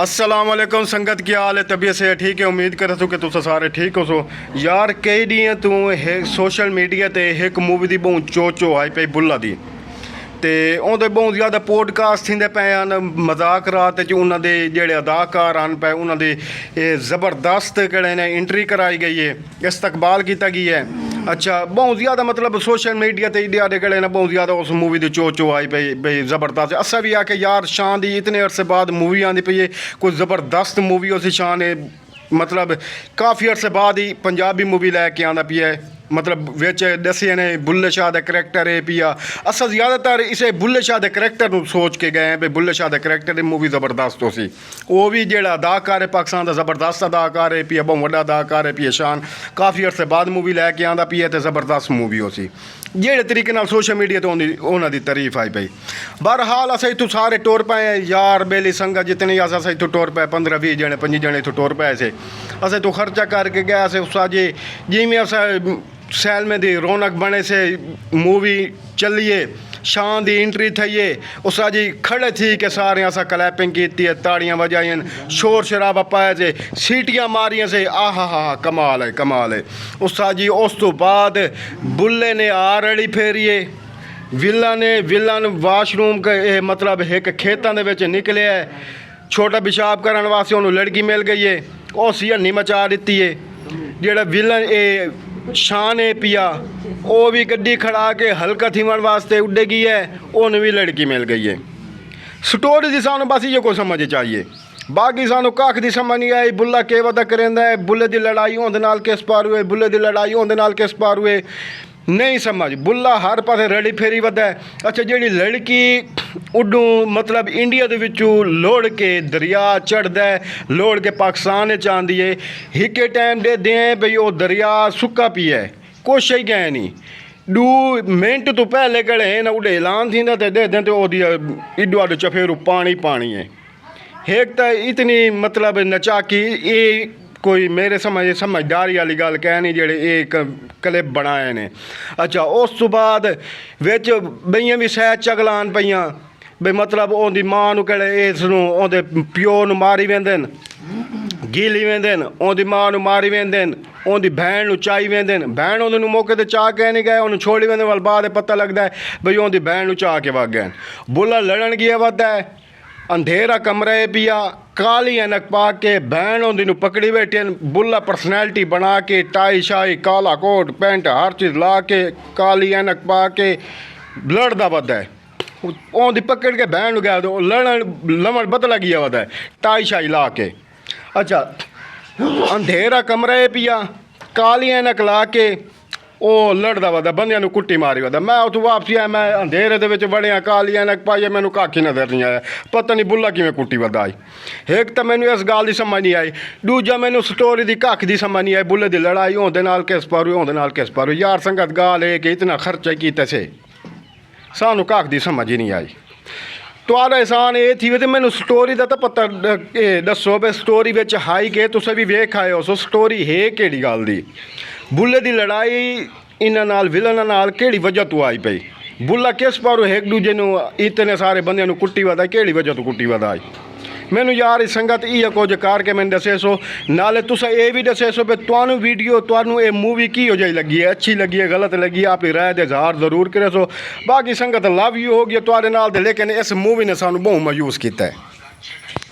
अस्सलाम वालेकुम संगत की हाल है तबीयत से ठीक है। उम्मीद कर कि तुम सारे ठीक हो। सो यार कई डी तू सोशल मीडिया ते एक मूवी दी बहुत चो आई पई बुल्ला दी ते उहदे बहुत ज़्यादा पॉडकास्ट थींदे पे हैं मजाक रात उन्होंने दे जेड़े अदाकार आन पे उन्होंने ज़बरदस्त कड़े ने एंट्री कराई गई है, इस्तकबाल किया गया है। अच्छा बहुत ज़्यादा मतलब सोशल मीडिया ते इंडिया दे कड़े ने बहुत ज़्यादा उस मूवी दी चो आई पई भाई ज़बरदस्त। असा भी आके यार शान दी इतने अरसे बाद मूवी आती पई है, कोई ज़बरदस्त मूवी उसी शान है। मतलब काफ़ी अरसे बाद ही पंजाबी मूवी लैके आंदा पिया है। मतलब विच दसे ने बुल्ले शाह का करैक्टर है पिया। अस ज़्यादातर इसे बुल्ले शाह के करैक्टर सोच के गए हैं भाई बुल्ले शाह के करैक्टर की मूवी ज़बरदस्त हो सी। वो भी जेड़ा अदाकार है पाकिस्तान का ज़बरदस्त अदाकार है पिया, बहुत वड्डा अदाकार है पिया शान। काफ़ी अरसे बाद मूवी लैके आंदा पिया तो ज़बरदस्त मूवी हो सी जेड़े तरीके नाल सोशल मीडिया तो उन्होंने तारीफ आई पई। बहरहाल अस इतों सारे टुर पाए यार बेली संगत जितनी अस इतों टुर पाए 15-20 जने 25 जने इतों टुर पाए से। अस इतों खर्चा करके गए अस उस जिमें अस सैल में दी रौनक बने से मूवी चलिए शान दी एंट्री थी उस जी खड़े थी कि सारे असा क्लैपिंग की ताड़ियाँ बजाइन शोर शराबा पाया से सीटियाँ मारियाँ से आहा हा कमाल है कमाल है। उस जी उस तो बाद बुल्ले ने आरड़ी फेरिए विलन वाशरूम के मतलब एक खेतों के निकले है छोटा पेशाब करने वास्ते उन्होंने लड़की मिल गई है उस हन्नी मचा दी है। जेड़ा विलन शान है पिया वो भी गड्डी खड़ा के हल्का थीवन वास्ते उड़ेगी है उन्हें भी लड़की मिल गई है। स्टोरी की सानू बस ये को समझ चाहिए, बाकी सानू कख की समझ नहीं आई। बुल्ला के वदा करेंदा है, बुल्ले की लड़ाई होंदे नाल किस पार हुए, बुल्ले की लड़ाई होंदे नाल किस पार हुए नहीं समझ। बुल्ला हर पासे रड़ी फेरी वदा है। अच्छा जी लड़की उडू मतलब इंडिया के विचों लोड़ के दरिया चढ़दा है, लोड़ के पाकिस्तान आंदी है। हिके टाइम दे दें भाई वो दरिया सुक्का पिया है कुछ ही गए नहीं 2 मिनट तो पहले कड़े ना उड़े ऐलान थी दे दें तो इडो अड चफेरू पानी है। एक तो इतनी मतलब नचाकी ये कोई मेरे समझदारी वाली गल कह नहीं जेड़े एक क्लिप बनाए ने। अच्छा उस तो बाद विच बइयां भी सह चगलान पईयां बई मतलब ओंदी मां नूं कड़े इसनूं ओंदे प्यो नूं मारी वेंदे गीली वेंदे ओंदी मां नूं मारी वेंदे ओंदी भैन नूं चाई वेंदे भैन ओंदे नूं मौके ते चाह के नहीं गए उन्हें छोड़ी वेंदे वाल बाद पता लगता है बई ओंदी भैन नूं चाह के वग गए। बुल्ला लड़न गया वदा है अंधेरा कमरा है पिया काली ऐनक पा के भैन ओंदी नूं पकड़ी बैठे। बुल्ला पर्सनैलिटी बना के टाई शाई काला कोट पैंट हर चीज़ ला के काली ऐनक पा के लड़दा वदा है। ओंदी पकड़ के भैन नूं गया तो लड़न लमन बदला गया वदा है टाई शाई ला के। अच्छा अंधेरा कमरा है पिया काली ऐनक ला के वो लड़दा वदा बंदियां नूं कुट्टी मारी वदा। मैं उतों वापसी आया मैं अंधेरे दे विच वड़िया काली ऐनक पाई मैनू कख ही नज़र नहीं आया पता नहीं बुल्ला किवें कुट्टी वदा आई। एक तो मैनू इस गल की समझ नहीं आई, दूजा मैनू स्टोरी की कख की समझ नहीं आई। बुल्ले की लड़ाई होंदे नाल किस पार हुई होंदे नाल किस पार हुई यार संगत गाल है कि इतना खर्चा कीते से सानू कख की समझ ही नहीं आई। तुहाड़ा एहसान ये थी तो मैनू स्टोरी का तो पता दसो भाई स्टोरी विच हाई के तुसें भी वेख आए हो सो स्टोरी है केड़ी गल दी। बुल्ले की लड़ाई इन्हां नाल विलन नाल केड़ी वजह तो आई पई, बुल्ला किस पारों एक दूजे नूं इतने सारे बंदियां नूं कुट्टी वदा केड़ी वजह तो कुट्टी वदा आई। मैनू यार संगत इह कुछ करके मैंने दसे सो नाले तुस ये भी दसे सो भी तुहानू वीडियो तुहानू ये मूवी की हो जाई लगी है, अच्छी लगी है गलत लगी है अपनी राय दे इजहार जरूर करे सो। बाकी संगत लव यू हो गया तुहाडे नाल, लेकिन इस मूवी ने सानू बहुत मायूस किया है।